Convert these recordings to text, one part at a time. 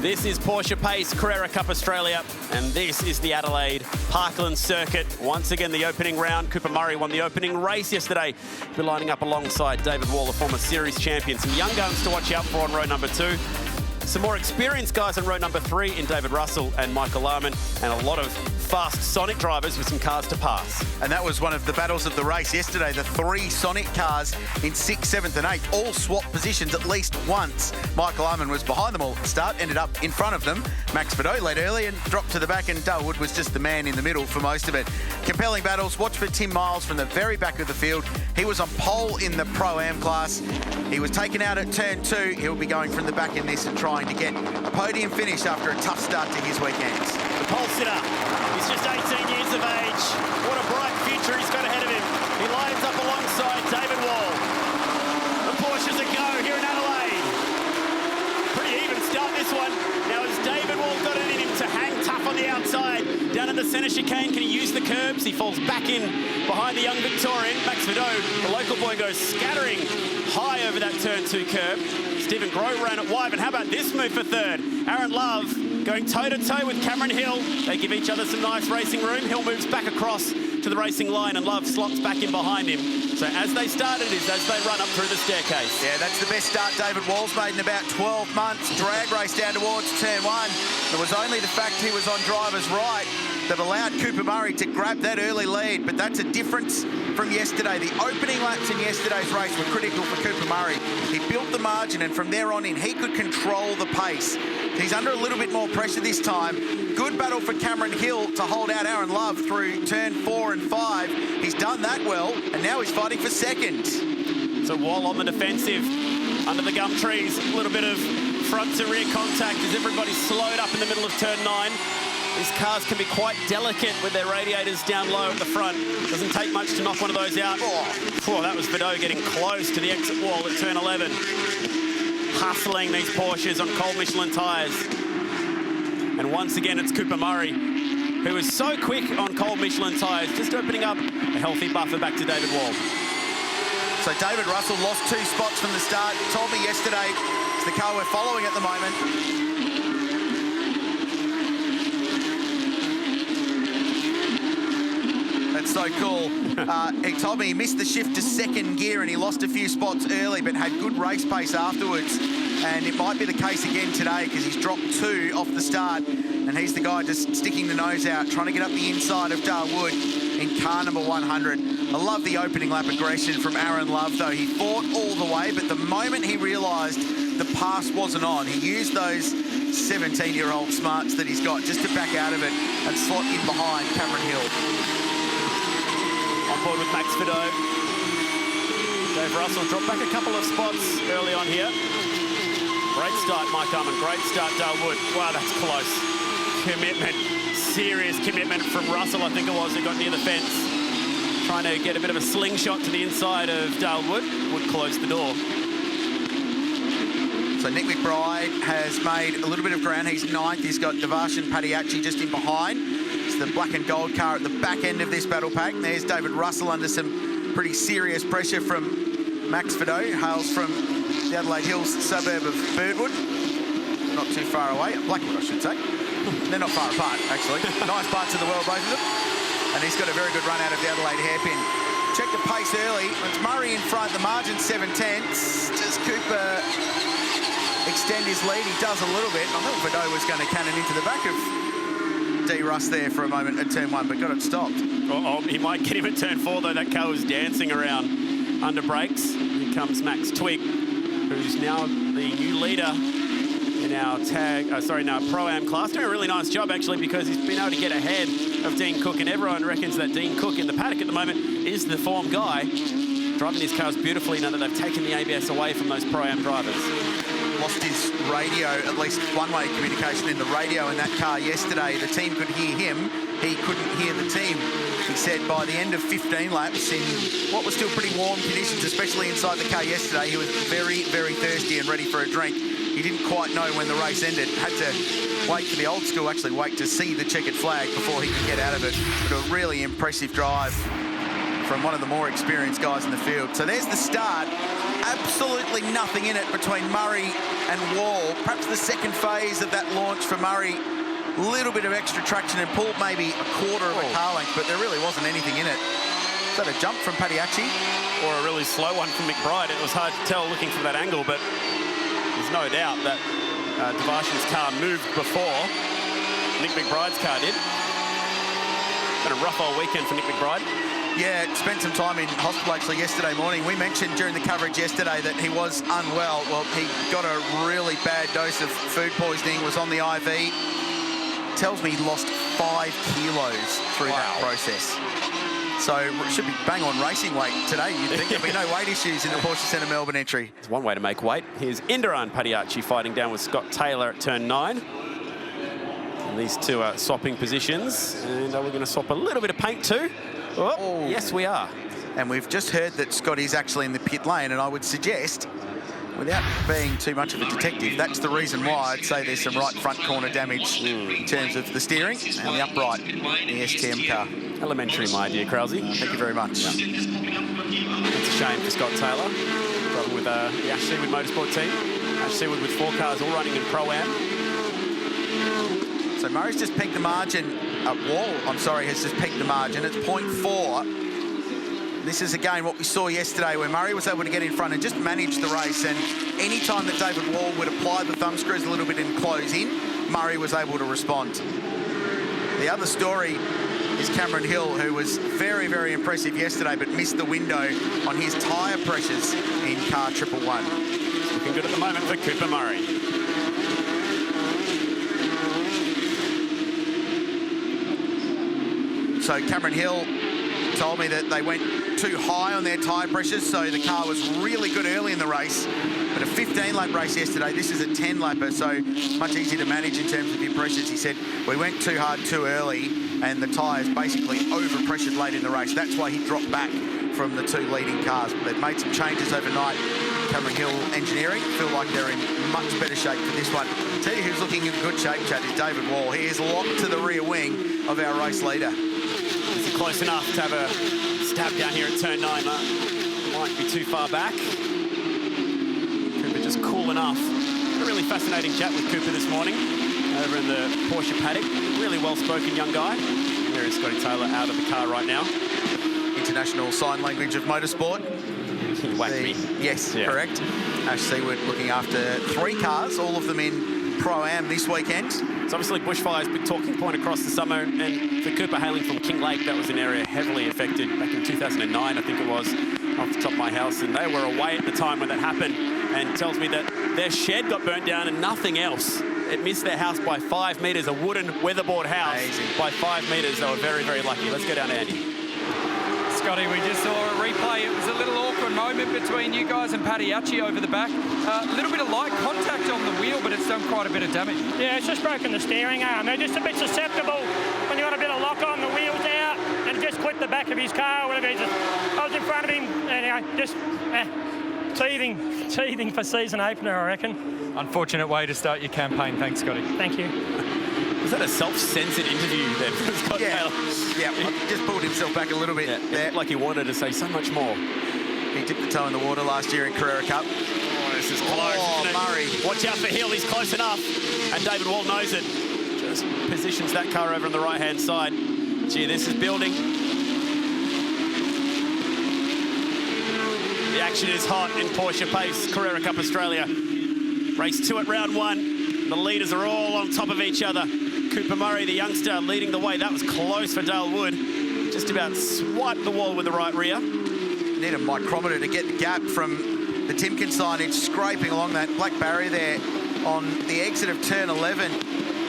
This is Porsche Payce Carrera Cup Australia, and this is the Adelaide Parkland Circuit. Once again, the opening round. Cooper Murray won the opening race yesterday. We're lining up alongside David Wall, the former series champion. Some young guns to watch out for on row number 2. Some more experienced guys on row number 3 in David Russell and Michael Larman, and a lot of fast Sonic drivers with some cars to pass. And that was one of the battles of the race yesterday. The 3 Sonic cars in 6th, 7th and 8th all swapped positions at least once. Michael Larman was behind them all at the start, ended up in front of them. Max Vidot led early and dropped to the back, and Darwood was just the man in the middle for most of it. Compelling battles. Watch for Tim Miles from the very back of the field. He was on pole in the Pro-Am class. He was taken out at turn 2. He'll be going from the back in this and trying to get a podium finish after a tough start to his weekends. The pole sitter, he's just 18 years of age. What a bright future he's got ahead of him. He lines up alongside David Wall. The Porsches a go here in Adelaide. Pretty even start this one. Now has David Wall got it in him to hang tough on the outside. Down in the centre chicane, can he use the curbs? He falls back in behind the young Victorian. Max Vidot, the local boy, goes scattering high over that turn 2 curb. Stephen Grove ran it wide, and how about this move for third? Aaron Love going toe-to-toe with Cameron Hill. They give each other some nice racing room. Hill moves back across to the racing line, and Love slots back in behind him. So as they started is as they run up through the staircase. Yeah, that's the best start David Wall's made in about 12 months. Drag race down towards turn 1. It was only the fact he was on driver's right that allowed Cooper Murray to grab that early lead, but that's a difference from yesterday. The opening laps in yesterday's race were critical for Cooper Murray. He built the margin, and from there on in, he could control the pace. He's under a little bit more pressure this time. Good battle for Cameron Hill to hold out Aaron Love through turn 4 and 5. He's done that well, and now he's fighting for second. So Wall on the defensive, under the gum trees, a little bit of front to rear contact as everybody's slowed up in the middle of turn 9. These cars can be quite delicate with their radiators down low at the front. Doesn't take much to knock one of those out. Oh, that was Vidot getting close to the exit wall at turn 11. Hustling these Porsches on cold Michelin tyres. And once again, it's Cooper Murray, who is so quick on cold Michelin tyres, just opening up a healthy buffer back to David Wall. So David Russell lost 2 spots from the start. Told me yesterday it's the car we're following at the moment. That's so cool. He told me he missed the shift to 2nd gear and he lost a few spots early, but had good race pace afterwards. And it might be the case again today because he's dropped 2 off the start. And he's the guy just sticking the nose out, trying to get up the inside of Darwood in car number 100. I love the opening lap aggression from Aaron Love, though. He fought all the way, but the moment he realised the pass wasn't on, he used those 17-year-old smarts that he's got just to back out of it and slot in behind Cameron Hill. On board with Max Vidot. Dave Russell dropped back a couple of spots early on here. Great start, Mike Ullman. Great start, Darwood. Wow, that's close. Commitment, serious commitment from Russell, I think it was, who got near the fence. Trying to get a bit of a slingshot to the inside of Darwood. Would close the door. So Nick McBride has made a little bit of ground. He's 9th. He's got Devarshan Padiachi just in behind. It's the black and gold car at the back end of this battle pack. And there's David Russell under some pretty serious pressure from Max Vidot, hails from the Adelaide Hills suburb of Birdwood. Not too far away. Blackwood, I should say. They're not far apart, actually. Nice parts of the world, both of them. And he's got a very good run out of the Adelaide hairpin. Check the pace early. It's Murray in front. The margin 7/10. Does Cooper extend his lead? He does a little bit. I thought Vidot was going to cannon into the back of D. Russ there for a moment at turn 1, but got it stopped. Oh, he might get him at turn 4, though. That car was dancing around under brakes. Here comes Max Twigg, who's now the new leader in our Pro-Am class. Doing a really nice job, actually, because he's been able to get ahead of Dean Cook, and everyone reckons that Dean Cook in the paddock at the moment is the form guy. Driving his cars beautifully now that they've taken the ABS away from those Pro-Am drivers. Lost his radio, at least one-way communication in the radio in that car yesterday. The team could hear him. He couldn't hear the team. He said by the end of 15 laps in what was still pretty warm conditions, especially inside the car yesterday, he was very, very thirsty and ready for a drink. He didn't quite know when the race ended. Had to wait for the old school, actually wait to see the checkered flag before he could get out of it. But a really impressive drive from one of the more experienced guys in the field. So there's the start. Absolutely nothing in it between Murray and Wall. Perhaps the second phase of that launch for Murray. A little bit of extra traction and pulled maybe a quarter of a car length, but there really wasn't anything in it. Is that a jump from Padiachi? Or a really slow one from McBride. It was hard to tell looking from that angle, but there's no doubt that Devashin's car moved before Nick McBride's car did. Been a rough old weekend for Nick McBride. Yeah, spent some time in hospital actually yesterday morning. We mentioned during the coverage yesterday that he was unwell. Well, he got a really bad dose of food poisoning, was on the IV. Tells me he lost 5 kilos through that process. So should be bang on racing weight today. You'd think there'd be no weight issues in the Porsche Centre Melbourne entry. There's one way to make weight. Here's Indiran Padiachi fighting down with Scott Taylor at turn 9. And these two are swapping positions. And we're going to swap a little bit of paint too. Oh, yes, we are. And we've just heard that Scotty's actually in the pit lane, and I would suggest, without being too much of a detective, that's the reason why I'd say there's some right front corner damage in terms of the steering and the upright in the STM car. Elementary, my dear Krause. Thank you very much. Yeah. It's a shame for Scott Taylor, driving with the Ash Seawood Motorsport team. Ash Seawood with 4 cars all running in Pro-Am. So Murray's just peaked the margin. Has just peaked the margin. It's 0.4. This is again what we saw yesterday, where Murray was able to get in front and just manage the race. And any time that David Wall would apply the thumb screws a little bit and close in, Murray was able to respond. The other story is Cameron Hill, who was very, very impressive yesterday, but missed the window on his tyre pressures in car 111. Looking good at the moment for Cooper Murray. So Cameron Hill told me that they went too high on their tyre pressures, so the car was really good early in the race. But a 15-lap race yesterday, this is a 10-lapper, so much easier to manage in terms of your pressures. He said, we went too hard too early, and the tyres basically over-pressured late in the race. That's why he dropped back from the 2 leading cars. But they've made some changes overnight. Cameron Hill Engineering feel like they're in much better shape for this one. Tell you who's looking in good shape, Chad, is David Wall. He is locked to the rear wing of our race leader. Is it close enough to have a stab down here at turn 9? Might be too far back. Cooper just cool enough. A really fascinating chat with Cooper this morning over in the Porsche paddock. Really well-spoken young guy. There is Scotty Taylor out of the car right now. International sign language of motorsport. He whacked me. Yes, yeah. Correct. Ash Seawood looking after 3 cars, all of them in Pro-Am this weekend. It's obviously bushfires, big talking point across the summer, and for Cooper hailing from King Lake, that was an area heavily affected back in 2009, I think it was, off the top of my house, and they were away at the time when that happened, and tells me that their shed got burnt down and nothing else. It missed their house by 5 metres, a wooden weatherboard house. Amazing. By 5 metres. They were very, very lucky. Let's go down to Andy. Scotty, we just saw a replay. It was a little awkward moment between you guys and Padiachi over the back. A little bit of light contact on the wheel, but it's done quite a bit of damage. Yeah, it's just broken the steering arm. They're just a bit susceptible when you want a bit of lock on, the wheels out, and just clip the back of his car or whatever. I was in front of him, and just teething for season opener, I reckon. Unfortunate way to start your campaign. Thanks, Scotty. Thank you. Was that a self-censored interview then? Scott Taylor? Yeah, he just pulled himself back a little bit there. Like he wanted to say so much more. He dipped the toe in the water last year in Carrera Cup. Oh, this is close. Oh, Murray. Watch out for Hill, he's close enough. And David Wall knows it. Just positions that car over on the right-hand side. Gee, this is building. The action is hot in Porsche Payce, Carrera Cup Australia. Race 2 at round 1. The leaders are all on top of each other. Cooper Murray, the youngster, leading the way. That was close for Dale Wood. Just about swiped the wall with the right rear. Need a micrometer to get the gap from the Timken signage, scraping along that black barrier there on the exit of turn 11.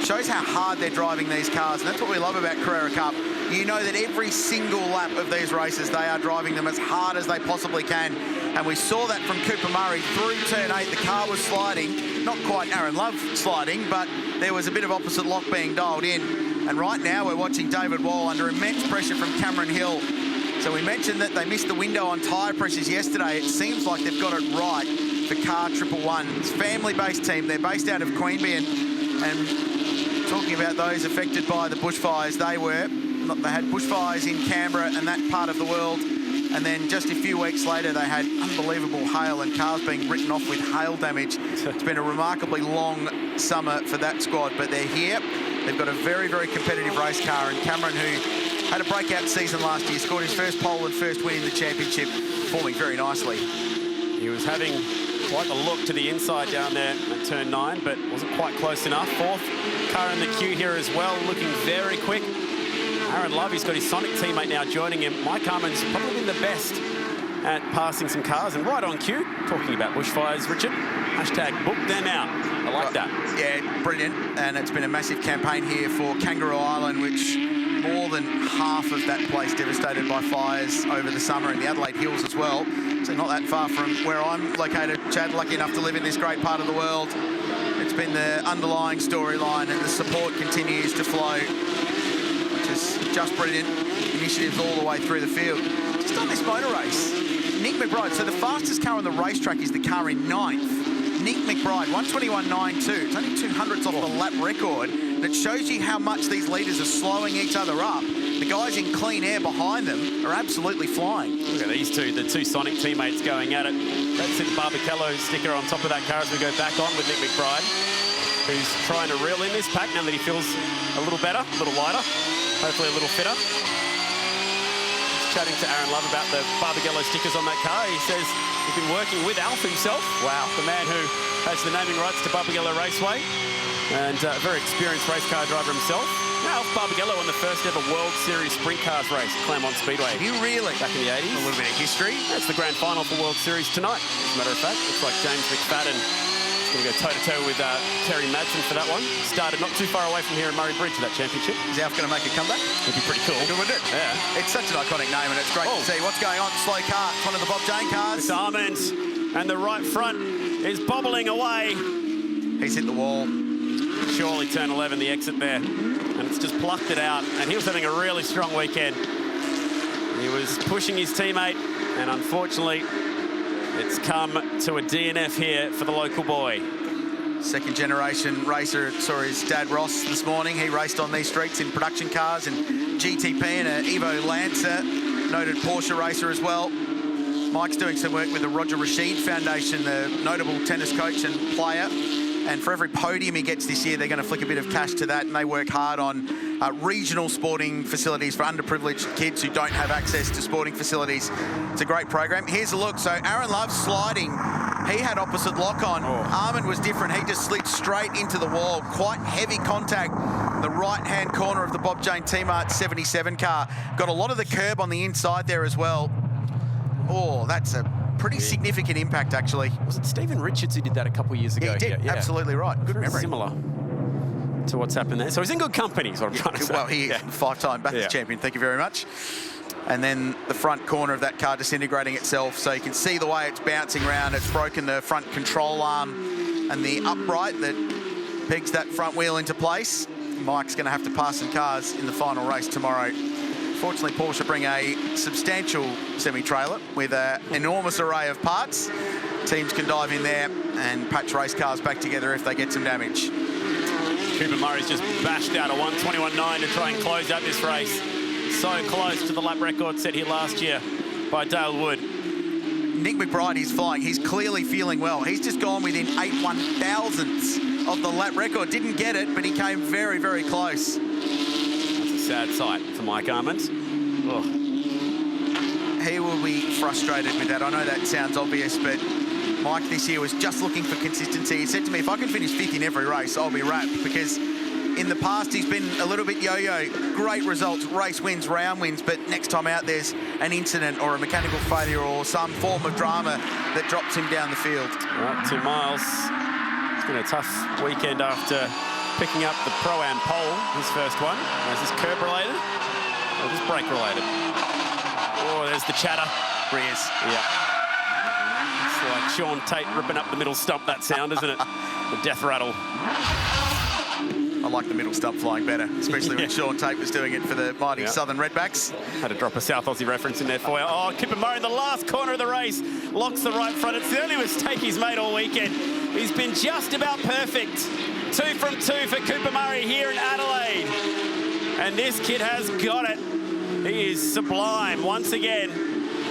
Shows how hard they're driving these cars, and that's what we love about Carrera Cup. You know that every single lap of these races, they are driving them as hard as they possibly can. And we saw that from Cooper Murray through turn 8. The car was sliding. Not quite Aaron Love sliding, but there was a bit of opposite lock being dialed in. And right now we're watching David Wall under immense pressure from Cameron Hill. So we mentioned that they missed the window on tyre pressures yesterday. It seems like they've got it right for car 111. It's a family-based team. They're based out of Queanbeyan. And talking about those affected by the bushfires, they had bushfires in Canberra and that part of the world And then just a few weeks later, they had unbelievable hail and cars being written off with hail damage. It's been a remarkably long summer for that squad, but they're here. They've got a very, very competitive race car, and Cameron, who had a breakout season last year, scored his first pole and first win in the championship, performing very nicely. He was having quite the look to the inside down there at turn 9, but wasn't quite close enough. Fourth car in the queue here as well, looking very quick. Aaron Love, he's got his Sonic teammate now joining him. Mike Harmon's probably been the best at passing some cars, and right on cue, talking about bushfires, Richard. Hashtag book them out. I like that. Yeah, brilliant. And it's been a massive campaign here for Kangaroo Island, which more than half of that place devastated by fires over the summer, and the Adelaide Hills as well. So not that far from where I'm located, Chad, lucky enough to live in this great part of the world. It's been the underlying storyline, and the support continues to flow, which is just brilliant. Initiatives all the way through the field. Just on this motor race, Nick McBride, so the fastest car on the racetrack is the car in 9th. Nick McBride, 121.92. It's only 200ths off the lap record. And it shows you how much these leaders are slowing each other up. The guys in clean air behind them are absolutely flying. Look at these two, the two Sonic teammates going at it. That's the Barbacello sticker on top of that car as we go back on with Nick McBride, who's trying to reel in this pack now that he feels a little better, a little lighter, hopefully a little fitter. Chatting to Aaron Love about the Barbacello stickers on that car. He says he's been working with Alf himself. Wow. The man who has the naming rights to Barbacello Raceway, and a very experienced race car driver himself. Now, Alf Barbacello won the first ever World Series Sprint Cars race at Claremont Speedway. You really? Back in the 80s. A little bit of history. That's the grand final for World Series tonight, as a matter of fact. Looks like James McFadden is going to go toe-to-toe with Terry Madsen for that one. Started not too far away from here in Murray Bridge for that championship. Is Alf going to make a comeback? It'd be pretty cool. Good, wouldn't it? Yeah. It's such an iconic name, and it's great to see. What's going on? Slow car. It's one of the Bob Jane cars. It's Armand, and the right front is bobbling away. He's hit the wall. Surely turn 11, the exit there, and it's just plucked it out. And he was having a really strong weekend. He was pushing his teammate, and unfortunately, it's come to a DNF here for the local boy. Second generation racer. Saw his dad Ross this morning. He raced on these streets in production cars and GTP and an Evo Lancer, noted Porsche racer as well. Mike's doing some work with the Roger Rashid Foundation, the notable tennis coach and player. And for every podium he gets this year, they're going to flick a bit of cash to that, and they work hard on regional sporting facilities for underprivileged kids who don't have access to sporting facilities. It's a great program. Here's a look. So Aaron Love sliding. He had opposite lock on. Armand was different. He just slid straight into the wall. Quite heavy contact. The right-hand corner of the Bob Jane T-Mart 77 car. Got a lot of the curb on the inside there as well. Oh, that's a pretty significant impact, actually. Was it Stephen Richards who did that a couple of years ago? He did, yeah. Absolutely right. Good memory. Similar to what's happened there. So he's in good company, is what I'm trying to say. Well, he is five-time Bathurst champion. Thank you very much. And then the front corner of that car disintegrating itself, so you can see the way it's bouncing around. It's broken the front control arm and the upright that pegs that front wheel into place. Mike's going to have to pass some cars in the final race tomorrow. Fortunately, Porsche bring a substantial semi-trailer with an enormous array of parts. Teams can dive in there and patch race cars back together if they get some damage. Cooper Murray's just bashed out a 121.9 to try and close out this race. So close to the lap record set here last year by Dale Wood. Nick McBride is flying. He's clearly feeling well. He's just gone within 8 1,000ths of the lap record. Didn't get it, but he came very, very close. That's a sad sight for Mike Armand. Oh. He will be frustrated with that. I know that sounds obvious, but Mike this year was just looking for consistency. He said to me, if I can finish 5th in every race, I'll be wrapped, because in the past he's been a little bit yo-yo. Great results, race wins, round wins, but next time out there's an incident or a mechanical failure or some form of drama that drops him down the field. Right, 2 miles. It's been a tough weekend after picking up the Pro-Am pole, his first one. Is this curb related or just brake related? Oh, there's the chatter. Rears. Yeah. It's like Sean Tate ripping up the middle stump, that sound, isn't it? The death rattle. I like the middle stump flying better, especially when Sean Tate was doing it for the mighty Southern Redbacks. Had to drop a South Aussie reference in there for you. Oh, Cooper Murray in the last corner of the race locks the right front. It's the only mistake he's made all weekend. He's been just about perfect. 2 from 2 for Cooper Murray here in Adelaide. And this kid has got it. He is sublime once again.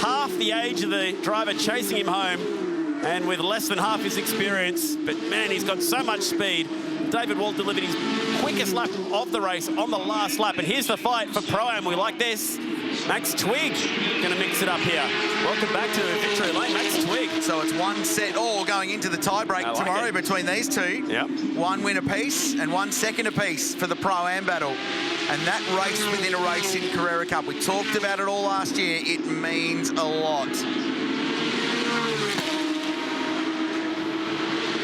half the age of the driver chasing him home and with less than half his experience. But, man, he's got so much speed. David Wall delivered his quickest lap of the race on the last lap. And here's the fight for Pro-Am. We like this. Max Twigg going to mix it up here. Welcome back to Victory Lane, Max Twigg. So it's 1 set all going into the tie-break tomorrow between these two. Yep. 1 win apiece and 1 second apiece for the Pro-Am battle. And that race within a race in Carrera Cup, we talked about it all last year. It means a lot.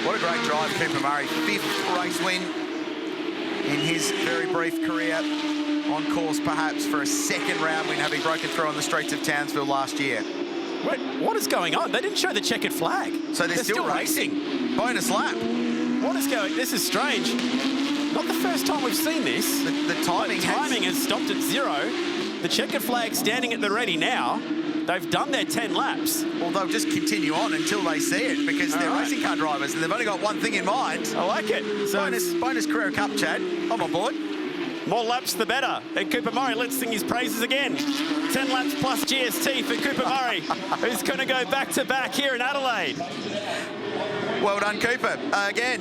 What a great drive, Cooper Murray. 5th race win in his very brief career. On course, perhaps, for a second round win, having broken through on the streets of Townsville last year. Wait, what is going on? They didn't show the checkered flag. So they're still racing. Bonus lap. What is going? This is strange. Not the first time we've seen this. The timing has stopped at 0. The checkered flag standing at the ready now. They've done their 10 laps. Well, they'll just continue on until they see it because they're racing car drivers and they've only got one thing in mind. I like it. So bonus Carrera Cup, Chad. I'm on board. More laps, the better. And Cooper Murray, let's sing his praises again. 10 laps plus GST for Cooper Murray, who's going to go back-to-back here in Adelaide. Well done, Cooper, again.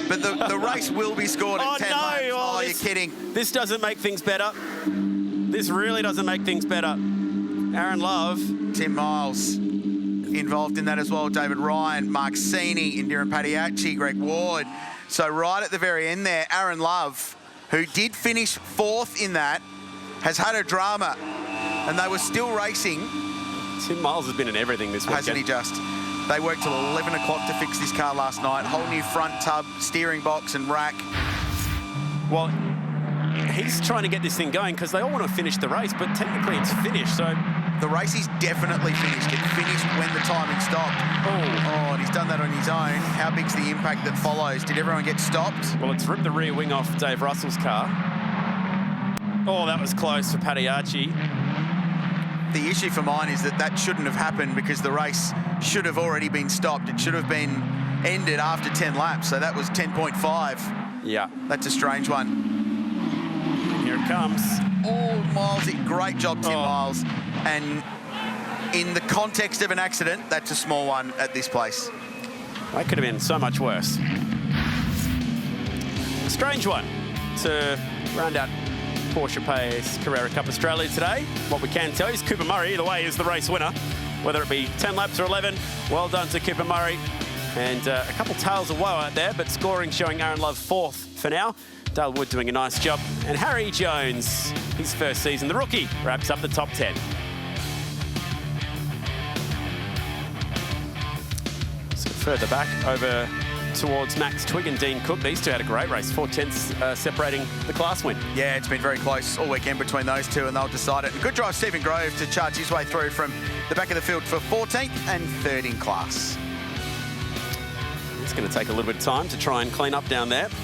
But the race will be scored at 10 laps. Oh, you're kidding. This doesn't make things better. This really doesn't make things better. Aaron Love. Tim Miles involved in that as well. David Ryan, Mark Sini, Indira Padiachi, Greg Ward. So right at the very end there, Aaron Love, who did finish 4th in that, has had a drama, and they were still racing. Tim Miles has been in everything this weekend. Hasn't he just? They worked till 11 o'clock to fix this car last night. Whole new front tub, steering box and rack. Well, he's trying to get this thing going because they all want to finish the race, but technically it's finished, so... The race is definitely finished. It finished when the timing stopped. Oh, and he's done that on his own. How big's the impact that follows? Did everyone get stopped? Well, it's ripped the rear wing off Dave Russell's car. Oh, that was close for Padiachi. The issue for mine is that shouldn't have happened because the race should have already been stopped. It should have been ended after 10 laps, so that was 10.5. Yeah. That's a strange one. Here it comes. Oh, Miles, great job, Tim Miles. And in the context of an accident, that's a small one at this place. That could have been so much worse. A strange one to round out Porsche Payce Carrera Cup Australia today. What we can tell you is Cooper Murray, either way, is the race winner. Whether it be 10 laps or 11, well done to Cooper Murray. And a couple tales of woe out there, but scoring showing Aaron Love 4th for now. Dale Wood doing a nice job. And Harry Jones, his first season, the rookie, wraps up the top 10. So further back over towards Max Twigg and Dean Cook. These two had a great race, 4 tenths separating the class win. Yeah, it's been very close all weekend between those two, and they'll decide it. And good drive, Stephen Grove, to charge his way through from the back of the field for 14th and 3rd in class. It's going to take a little bit of time to try and clean up down there.